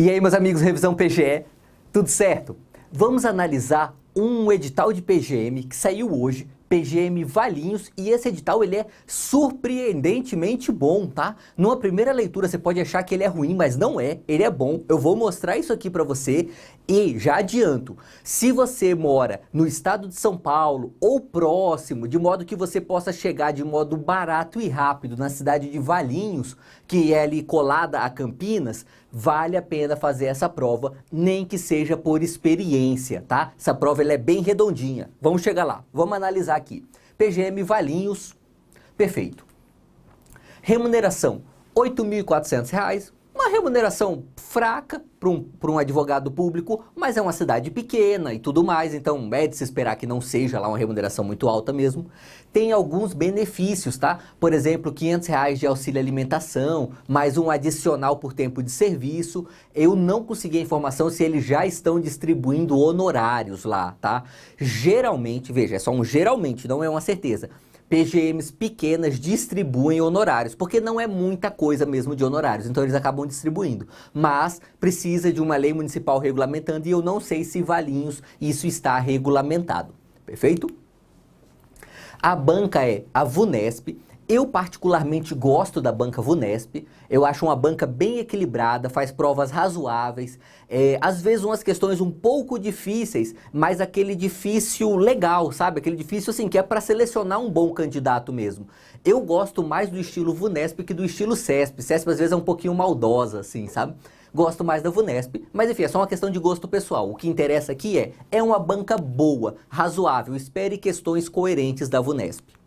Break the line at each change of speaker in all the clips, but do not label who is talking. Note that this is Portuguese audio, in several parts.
E aí, meus amigos, Revisão PGE, tudo certo? Vamos analisar um edital de PGM que saiu hoje, PGM Valinhos, e esse edital ele é surpreendentemente bom, tá? Numa primeira leitura você pode achar que ele é ruim, mas não é, ele é bom. Eu vou mostrar isso aqui pra você e já adianto, se você mora no estado de São Paulo ou próximo, de modo que você possa chegar de modo barato e rápido na cidade de Valinhos, que é ali colada a Campinas, vale a pena fazer essa prova, nem que seja por experiência, tá? Essa prova ela é bem redondinha. Vamos chegar lá, vamos analisar aqui. PGM Valinhos, perfeito. Remuneração, R$ 8.400, uma remuneração fraca para um advogado público, mas é uma cidade pequena e tudo mais, então é de se esperar que não seja lá uma remuneração muito alta mesmo. Tem alguns benefícios, tá? Por exemplo, R$ 500 de auxílio alimentação, mais um adicional por tempo de serviço. Eu não consegui a informação se eles já estão distribuindo honorários lá, tá? Geralmente, veja, é só um geralmente, não é uma certeza. PGMs pequenas distribuem honorários, porque não é muita coisa mesmo de honorários, então eles acabam distribuindo. Mas precisa de uma lei municipal regulamentando e eu não sei se Valinhos isso está regulamentado. Perfeito? A banca é a VUNESP. Eu particularmente gosto da banca VUNESP, eu acho uma banca bem equilibrada, faz provas razoáveis, às vezes umas questões um pouco difíceis, mas aquele difícil legal, sabe? Aquele difícil assim, que é para selecionar um bom candidato mesmo. Eu gosto mais do estilo VUNESP que do estilo CESP. CESP às vezes é um pouquinho maldosa, assim, sabe? Gosto mais da VUNESP, mas enfim, é só uma questão de gosto pessoal. O que interessa aqui é uma banca boa, razoável, espere questões coerentes da VUNESP.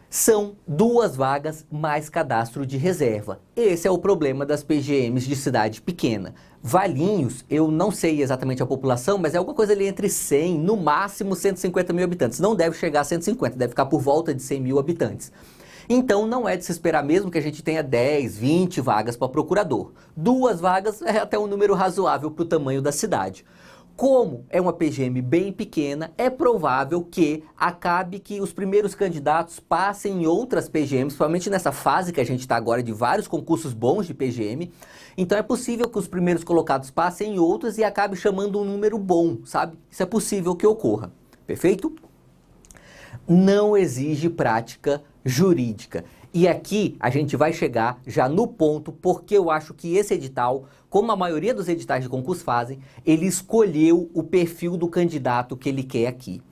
São 2 vagas mais cadastro de reserva. Esse é o problema das PGMs de cidade pequena. Valinhos, eu não sei exatamente a população, mas é alguma coisa ali entre 100, no máximo 150 mil habitantes. Não deve chegar a 150, deve ficar por volta de 100 mil habitantes. Então não é de se esperar mesmo que a gente tenha 10, 20 vagas para procurador. 2 vagas é até um número razoável para o tamanho da cidade. Como é uma PGM bem pequena, é provável que acabe que os primeiros candidatos passem em outras PGMs, principalmente nessa fase que a gente está agora de vários concursos bons de PGM. Então é possível que os primeiros colocados passem em outros e acabe chamando um número bom, sabe? Isso é possível que ocorra. Perfeito? Não exige prática jurídica. E aqui a gente vai chegar já no ponto porque eu acho que esse edital, como a maioria dos editais de concurso fazem, ele escolheu o perfil do candidato que ele quer aqui.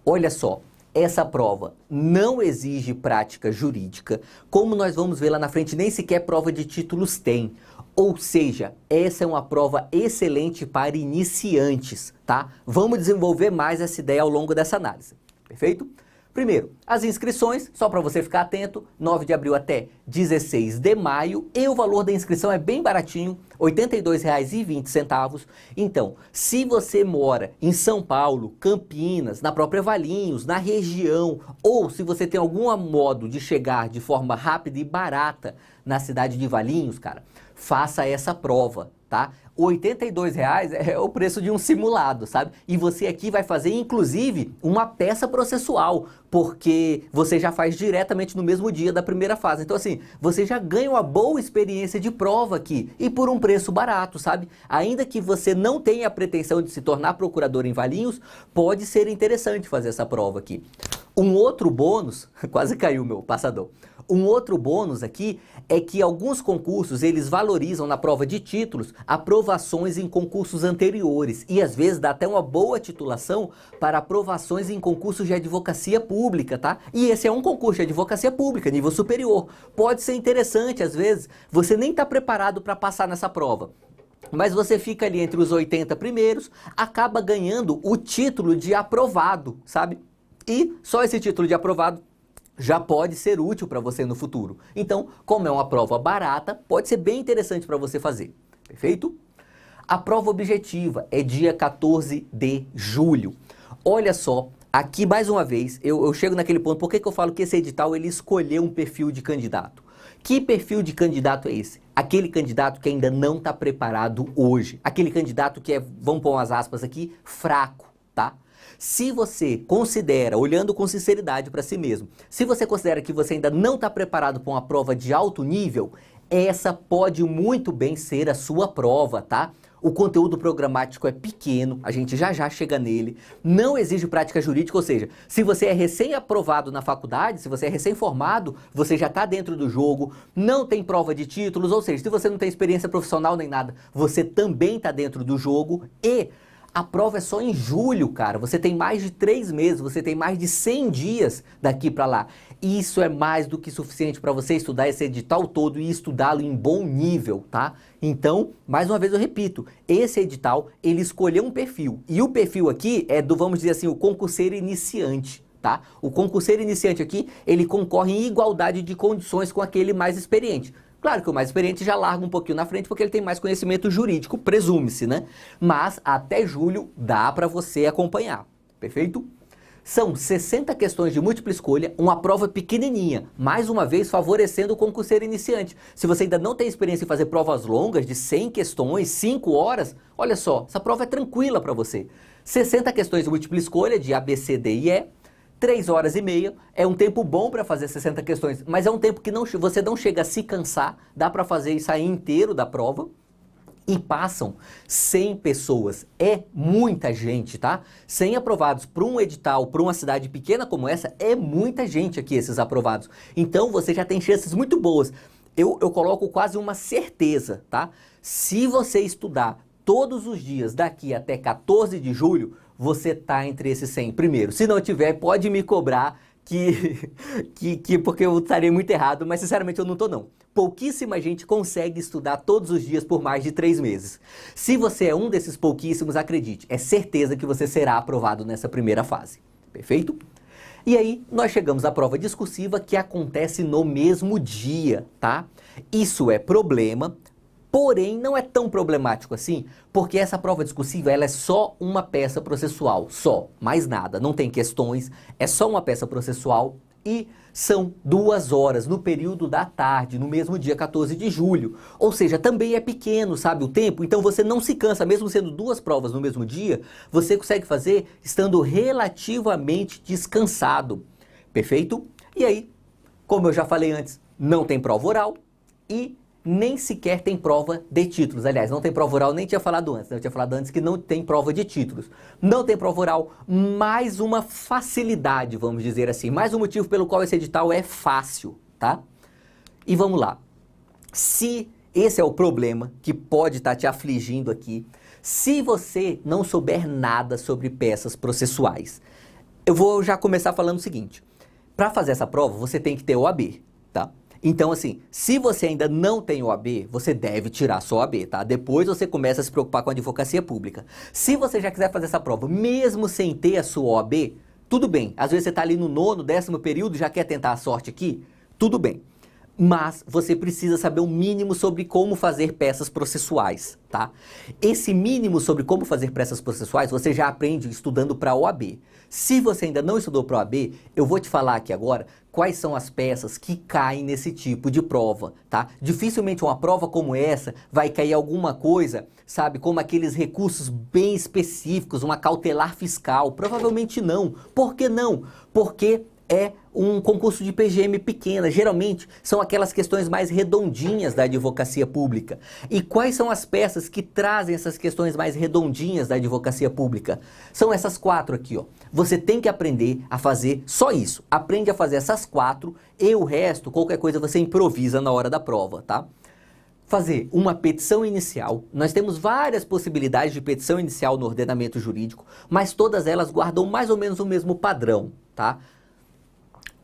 Olha só, essa prova não exige prática jurídica, como nós vamos ver lá na frente, nem sequer prova de títulos tem. Ou seja, essa é uma prova excelente para iniciantes, tá? Vamos desenvolver mais essa ideia ao longo dessa análise, perfeito? Primeiro, as inscrições, só para você ficar atento, 9 de abril até 16 de maio, e o valor da inscrição é bem baratinho, R$ 82,20. Então, se você mora em São Paulo, Campinas, na própria Valinhos, na região, ou se você tem algum modo de chegar de forma rápida e barata na cidade de Valinhos, cara, faça essa prova, tá? R$ 82,00 é o preço de um simulado, sabe? E você aqui vai fazer, inclusive, uma peça processual, porque você já faz diretamente no mesmo dia da primeira fase. Então, assim, você já ganha uma boa experiência de prova aqui, e por um preço barato, sabe? Ainda que você não tenha a pretensão de se tornar procurador em Valinhos, pode ser interessante fazer essa prova aqui. Um outro bônus, quase caiu o meu passador. Um outro bônus aqui é que alguns concursos, eles valorizam na prova de títulos aprovações em concursos anteriores e às vezes dá até uma boa titulação para aprovações em concursos de advocacia pública, tá? E esse é um concurso de advocacia pública, nível superior. Pode ser interessante, às vezes, você nem está preparado para passar nessa prova. Mas você fica ali entre os 80 primeiros, acaba ganhando o título de aprovado, sabe? E só esse título de aprovado já pode ser útil para você no futuro. Então, como é uma prova barata, pode ser bem interessante para você fazer. Perfeito? A prova objetiva é dia 14 de julho. Olha só, aqui mais uma vez, eu chego naquele ponto, por que eu falo que esse edital ele escolheu um perfil de candidato? Que perfil de candidato é esse? Aquele candidato que ainda não está preparado hoje. Aquele candidato que é, vamos pôr umas aspas aqui, fraco, tá? Se você considera, olhando com sinceridade para si mesmo, se você considera que você ainda não está preparado para uma prova de alto nível, essa pode muito bem ser a sua prova, tá? O conteúdo programático é pequeno, a gente já chega nele, não exige prática jurídica, ou seja, se você é recém-aprovado na faculdade, se você é recém-formado, você já está dentro do jogo, não tem prova de títulos, ou seja, se você não tem experiência profissional nem nada, você também está dentro do jogo e a prova é só em julho, cara. Você tem mais de 3 meses, você tem mais de 100 dias daqui para lá. Isso é mais do que suficiente para você estudar esse edital todo e estudá-lo em bom nível, tá? Então, mais uma vez eu repito, esse edital, ele escolheu um perfil. E o perfil aqui é do, vamos dizer assim, o concurseiro iniciante, tá? O concurseiro iniciante aqui, ele concorre em igualdade de condições com aquele mais experiente. Claro que o mais experiente já larga um pouquinho na frente porque ele tem mais conhecimento jurídico, presume-se, né? Mas até julho dá para você acompanhar, perfeito? São 60 questões de múltipla escolha, uma prova pequenininha, mais uma vez favorecendo o concurseiro iniciante. Se você ainda não tem experiência em fazer provas longas de 100 questões, 5 horas, olha só, essa prova é tranquila para você. 60 questões de múltipla escolha de A, B, C, D e E, 3 horas e meia, é um tempo bom para fazer 60 questões, mas é um tempo que você não chega a se cansar, dá para fazer e sair inteiro da prova. E passam 100 pessoas, é muita gente, tá? 100 aprovados para um edital, para uma cidade pequena como essa, é muita gente aqui, esses aprovados. Então você já tem chances muito boas. Eu coloco quase uma certeza, tá? Se você estudar todos os dias daqui até 14 de julho, você tá entre esses 100 primeiro. Se não tiver, pode me cobrar porque eu estarei muito errado, mas sinceramente eu não tô não. Pouquíssima gente consegue estudar todos os dias por mais de 3 meses. Se você é um desses pouquíssimos, acredite, é certeza que você será aprovado nessa primeira fase. Perfeito? E aí, nós chegamos à prova discursiva que acontece no mesmo dia, tá? Isso é problema, porém não é tão problemático assim, porque essa prova discursiva ela é só uma peça processual, só, mais nada, não tem questões, é só uma peça processual e são 2 horas no período da tarde, no mesmo dia 14 de julho. Ou seja, também é pequeno, sabe, o tempo, então você não se cansa, mesmo sendo 2 provas no mesmo dia, você consegue fazer estando relativamente descansado, perfeito? E aí, como eu já falei antes, não tem prova oral e nem sequer tem prova de títulos. Aliás, não tem prova oral, nem tinha falado antes, né? Eu tinha falado antes que não tem prova de títulos. Não tem prova oral, mais uma facilidade, vamos dizer assim, mais um motivo pelo qual esse edital é fácil, tá? E vamos lá. Se esse é o problema que pode estar te afligindo aqui, se você não souber nada sobre peças processuais, eu vou já começar falando o seguinte. Para fazer essa prova, você tem que ter OAB, tá? Então, assim, se você ainda não tem OAB, você deve tirar sua OAB, tá? Depois você começa a se preocupar com a advocacia pública. Se você já quiser fazer essa prova, mesmo sem ter a sua OAB, tudo bem. Às vezes você está ali no 9º, 10º período, já quer tentar a sorte aqui, tudo bem. Mas você precisa saber o mínimo sobre como fazer peças processuais, tá? Esse mínimo sobre como fazer peças processuais você já aprende estudando para a OAB. Se você ainda não estudou para a OAB, eu vou te falar aqui agora quais são as peças que caem nesse tipo de prova, tá? Dificilmente uma prova como essa vai cair alguma coisa, sabe, como aqueles recursos bem específicos, uma cautelar fiscal. Provavelmente não. Por que não? Porque é um concurso de PGM pequena, geralmente são aquelas questões mais redondinhas da advocacia pública. E quais são as peças que trazem essas questões mais redondinhas da advocacia pública? São essas 4 aqui, ó. Você tem que aprender a fazer só isso. Aprende a fazer essas 4 e o resto, qualquer coisa você improvisa na hora da prova, tá? Fazer uma petição inicial. Nós temos várias possibilidades de petição inicial no ordenamento jurídico, mas todas elas guardam mais ou menos o mesmo padrão, tá?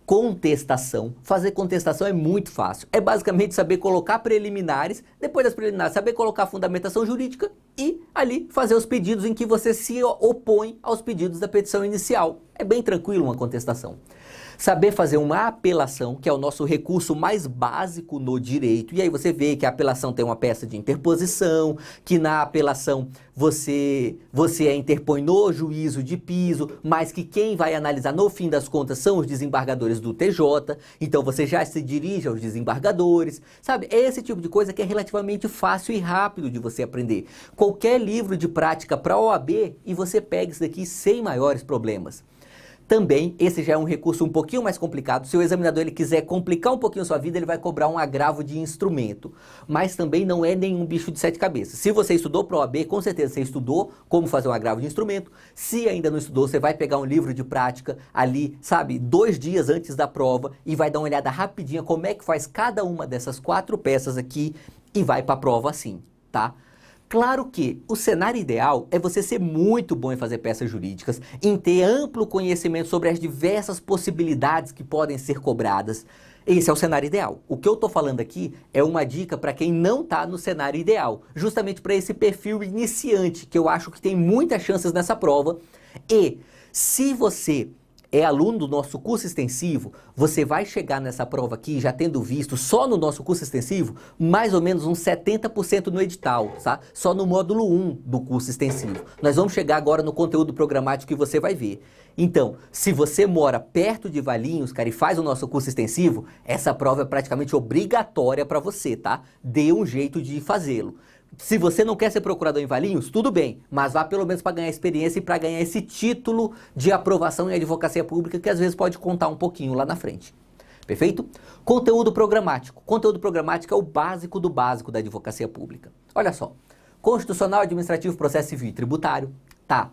Contestação. Fazer contestação é muito fácil. É basicamente saber colocar preliminares, depois das preliminares, saber colocar fundamentação jurídica e ali fazer os pedidos em que você se opõe aos pedidos da petição inicial. É bem tranquilo uma contestação. Saber fazer uma apelação, que é o nosso recurso mais básico no direito. E aí você vê que a apelação tem uma peça de interposição, que na apelação você interpõe no juízo de piso, mas que quem vai analisar no fim das contas são os desembargadores do TJ. Então você já se dirige aos desembargadores, sabe? É esse tipo de coisa que é relativamente fácil e rápido de você aprender. Qualquer livro de prática para OAB e você pega isso daqui sem maiores problemas. Também, esse já é um recurso um pouquinho mais complicado. Se o examinador ele quiser complicar um pouquinho a sua vida, ele vai cobrar um agravo de instrumento. Mas também não é nenhum bicho de 7 cabeças. Se você estudou para o OAB, com certeza você estudou como fazer um agravo de instrumento. Se ainda não estudou, você vai pegar um livro de prática ali, sabe, 2 dias antes da prova e vai dar uma olhada rapidinha como é que faz cada uma dessas 4 peças aqui e vai para a prova assim, tá? Claro que o cenário ideal é você ser muito bom em fazer peças jurídicas, em ter amplo conhecimento sobre as diversas possibilidades que podem ser cobradas. Esse é o cenário ideal. O que eu estou falando aqui é uma dica para quem não está no cenário ideal, justamente para esse perfil iniciante, que eu acho que tem muitas chances nessa prova. E se você é aluno do nosso curso extensivo, você vai chegar nessa prova aqui, já tendo visto, só no nosso curso extensivo, mais ou menos uns 70% no edital, tá? Só no módulo 1 do curso extensivo. Nós vamos chegar agora no conteúdo programático que você vai ver. Então, se você mora perto de Valinhos, cara, e faz o nosso curso extensivo, essa prova é praticamente obrigatória para você, tá? Dê um jeito de fazê-lo. Se você não quer ser procurador em Valinhos, tudo bem, mas vá pelo menos para ganhar experiência e para ganhar esse título de aprovação em advocacia pública que às vezes pode contar um pouquinho lá na frente. Perfeito? Conteúdo programático. Conteúdo programático é o básico do básico da advocacia pública. Olha só, constitucional, administrativo, processo civil e tributário. Tá,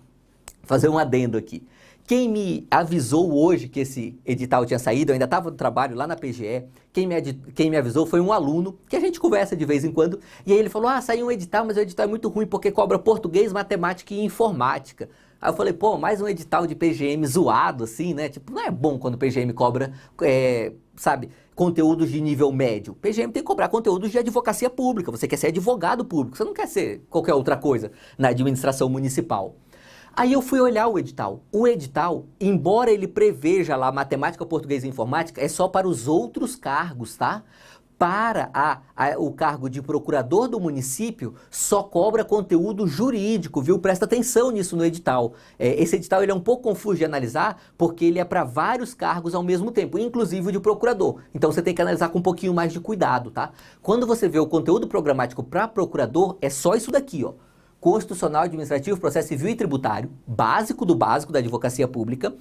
fazer um adendo aqui. Quem me avisou hoje que esse edital tinha saído, eu ainda estava no trabalho lá na PGE, quem me avisou foi um aluno, que a gente conversa de vez em quando, e aí ele falou, saiu um edital, mas o edital é muito ruim porque cobra português, matemática e informática. Aí eu falei, pô, mais um edital de PGM zoado assim, né? Tipo, não é bom quando o PGM cobra, sabe, conteúdos de nível médio. O PGM tem que cobrar conteúdos de advocacia pública, você quer ser advogado público, você não quer ser qualquer outra coisa na administração municipal. Aí eu fui olhar o edital. O edital, embora ele preveja lá matemática, português e informática, é só para os outros cargos, tá? Para o cargo de procurador do município, só cobra conteúdo jurídico, viu? Presta atenção nisso no edital. Esse edital ele é um pouco confuso de analisar, porque ele é para vários cargos ao mesmo tempo, inclusive o de procurador. Então você tem que analisar com um pouquinho mais de cuidado, tá? Quando você vê o conteúdo programático para procurador, é só isso daqui, ó. Constitucional, administrativo, processo civil e tributário, básico do básico da advocacia pública,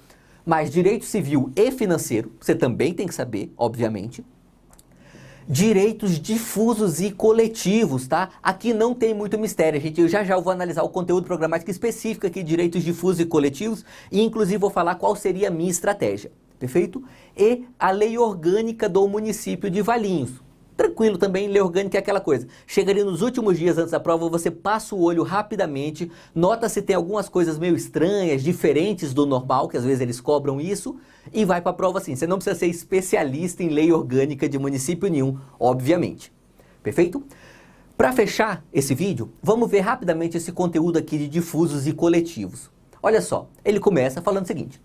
mas direito civil e financeiro, você também tem que saber, obviamente. Direitos difusos e coletivos, tá? Aqui não tem muito mistério, gente. Eu já vou analisar o conteúdo programático específico aqui de direitos difusos e coletivos e inclusive vou falar qual seria a minha estratégia, perfeito? E a lei orgânica do município de Valinhos. Tranquilo também, lei orgânica é aquela coisa. Chega ali nos últimos dias antes da prova, você passa o olho rapidamente, nota se tem algumas coisas meio estranhas, diferentes do normal, que às vezes eles cobram isso, e vai para a prova assim. Você não precisa ser especialista em lei orgânica de município nenhum, obviamente. Perfeito? Para fechar esse vídeo, vamos ver rapidamente esse conteúdo aqui de difusos e coletivos. Olha só, ele começa falando o seguinte.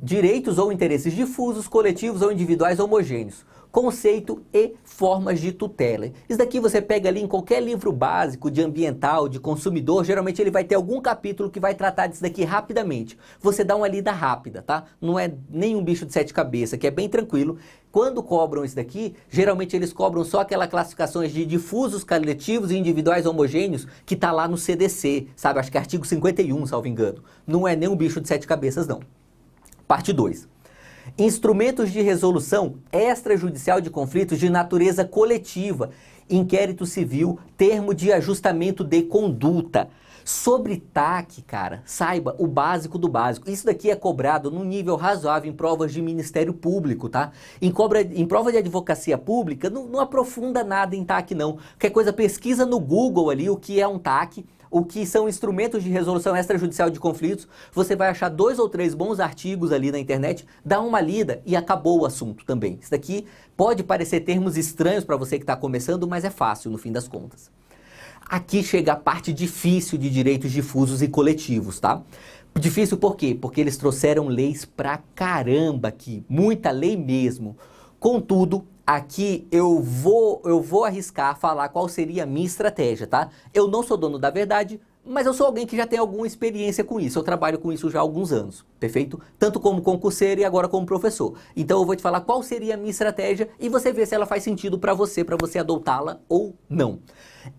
Direitos ou interesses difusos, coletivos ou individuais homogêneos. Conceito e formas de tutela. Isso daqui você pega ali em qualquer livro básico de ambiental, de consumidor, geralmente ele vai ter algum capítulo que vai tratar disso daqui rapidamente. Você dá uma lida rápida, tá? Não é nenhum bicho de 7 cabeças, que é bem tranquilo. Quando cobram isso daqui, geralmente eles cobram só aquelas classificações de difusos, coletivos e individuais homogêneos que tá lá no CDC, sabe? Acho que é artigo 51, salvo engano. Não é nenhum bicho de 7 cabeças, não. Parte 2. Instrumentos de resolução extrajudicial de conflitos de natureza coletiva, inquérito civil, termo de ajustamento de conduta. Sobre TAC, cara, saiba o básico do básico. Isso daqui é cobrado num nível razoável em provas de Ministério Público, tá? Em prova de advocacia pública, não aprofunda nada em TAC, não. Qualquer coisa, pesquisa no Google ali o que é um TAC, o que são instrumentos de resolução extrajudicial de conflitos, você vai achar 2 ou 3 bons artigos ali na internet, dá uma lida e acabou o assunto também. Isso daqui pode parecer termos estranhos para você que está começando, mas é fácil no fim das contas. Aqui chega a parte difícil de direitos difusos e coletivos, tá? Difícil por quê? Porque eles trouxeram leis pra caramba aqui, muita lei mesmo. Contudo, aqui eu vou arriscar falar qual seria a minha estratégia, tá? Eu não sou dono da verdade, mas eu sou alguém que já tem alguma experiência com isso. Eu trabalho com isso já há alguns anos, perfeito? Tanto como concurseiro e agora como professor. Então eu vou te falar qual seria a minha estratégia e você vê se ela faz sentido para você adotá-la ou não.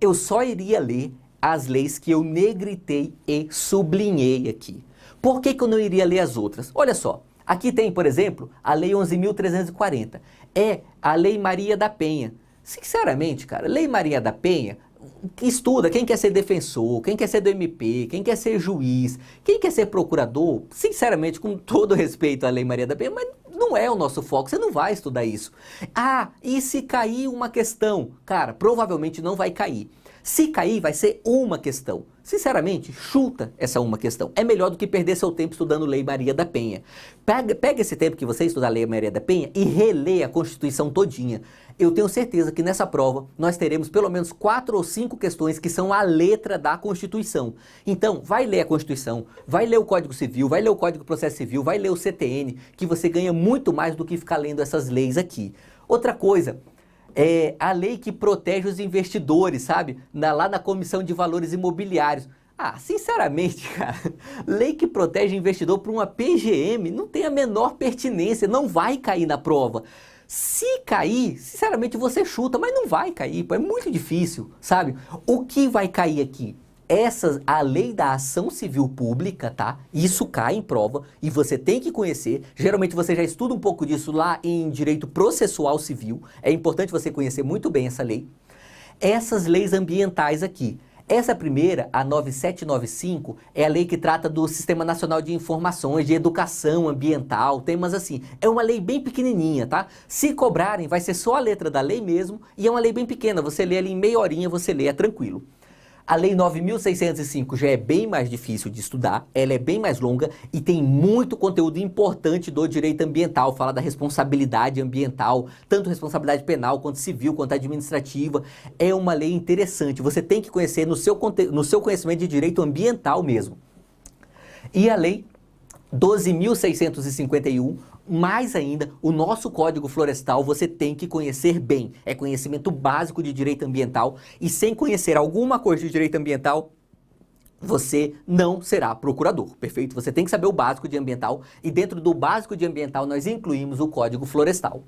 Eu só iria ler as leis que eu negritei e sublinhei aqui. Por que eu não iria ler as outras? Olha só, aqui tem, por exemplo, a Lei 11.340. É a Lei Maria da Penha. Sinceramente, cara, Lei Maria da Penha, que estuda quem quer ser defensor, quem quer ser do MP, quem quer ser juiz, quem quer ser procurador, sinceramente, com todo respeito à Lei Maria da Penha, mas não é o nosso foco, você não vai estudar isso. Ah, e se cair uma questão? Cara, provavelmente não vai cair. Se cair, vai ser uma questão. Sinceramente, chuta essa uma questão. É melhor do que perder seu tempo estudando Lei Maria da Penha. Pega esse tempo que você estudar Lei Maria da Penha e relê a Constituição todinha. Eu tenho certeza que nessa prova nós teremos pelo menos 4 ou 5 questões que são a letra da Constituição. Então, vai ler a Constituição, vai ler o Código Civil, vai ler o Código de Processo Civil, vai ler o CTN, que você ganha muito mais do que ficar lendo essas leis aqui. Outra coisa, é a lei que protege os investidores, sabe? Lá na Comissão de Valores Imobiliários. Ah, sinceramente, cara, lei que protege investidor para uma PGM não tem a menor pertinência, não vai cair na prova. Se cair, sinceramente você chuta, mas não vai cair, pô, é muito difícil, sabe? O que vai cair aqui? A lei da ação civil pública, tá? Isso cai em prova e você tem que conhecer. Geralmente você já estuda um pouco disso lá em direito processual civil. É importante você conhecer muito bem essa lei. Essas leis ambientais aqui. Essa primeira, a 9795, é a lei que trata do Sistema Nacional de Informações, de educação ambiental, temas assim. É uma lei bem pequenininha, tá? Se cobrarem, vai ser só a letra da lei mesmo e é uma lei bem pequena. Você lê ali em meia horinha, você lê, é tranquilo. A Lei 9.605 já é bem mais difícil de estudar, ela é bem mais longa e tem muito conteúdo importante do direito ambiental, fala da responsabilidade ambiental, tanto responsabilidade penal quanto civil, quanto administrativa. É uma lei interessante, você tem que conhecer no seu conhecimento de direito ambiental mesmo. E a Lei 12.651, mais ainda, o nosso Código Florestal você tem que conhecer bem. É conhecimento básico de direito ambiental e sem conhecer alguma coisa de direito ambiental, você não será procurador, perfeito? Você tem que saber o básico de ambiental e dentro do básico de ambiental nós incluímos o Código Florestal.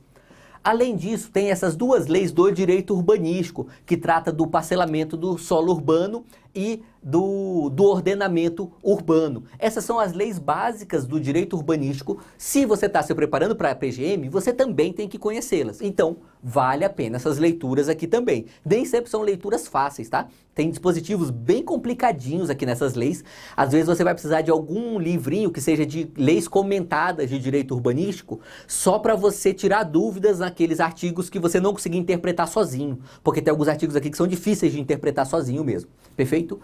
Além disso, tem essas duas leis do direito urbanístico, que trata do parcelamento do solo urbano e do ordenamento urbano. Essas são as leis básicas do direito urbanístico. Se você está se preparando para a PGM, você também tem que conhecê-las. Então, vale a pena essas leituras aqui também. Nem sempre são leituras fáceis, tá? Tem dispositivos bem complicadinhos aqui nessas leis. Às vezes você vai precisar de algum livrinho que seja de leis comentadas de direito urbanístico, só para você tirar dúvidas naqueles artigos que você não conseguir interpretar sozinho. Porque tem alguns artigos aqui que são difíceis de interpretar sozinho mesmo. Perfeito?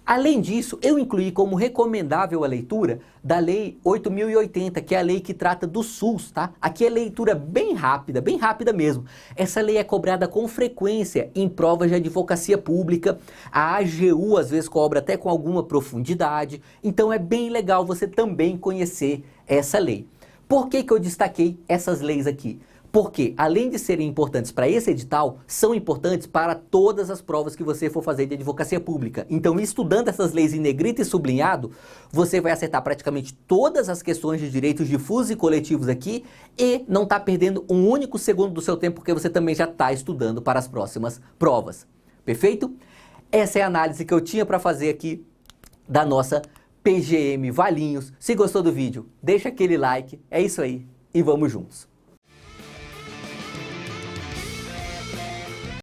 Além disso, eu incluí como recomendável a leitura da Lei 8.080, que é a lei que trata do SUS, tá? Aqui é leitura bem rápida mesmo. Essa lei é cobrada com frequência em provas de advocacia pública. A AGU às vezes cobra até com alguma profundidade. Então é bem legal você também conhecer essa lei. Por que eu destaquei essas leis aqui? Porque, além de serem importantes para esse edital, são importantes para todas as provas que você for fazer de advocacia pública. Então, estudando essas leis em negrito e sublinhado, você vai acertar praticamente todas as questões de direitos difusos e coletivos aqui e não está perdendo um único segundo do seu tempo, porque você também já está estudando para as próximas provas. Perfeito? Essa é a análise que eu tinha para fazer aqui da nossa PGM Valinhos. Se gostou do vídeo, deixa aquele like. É isso aí e vamos juntos.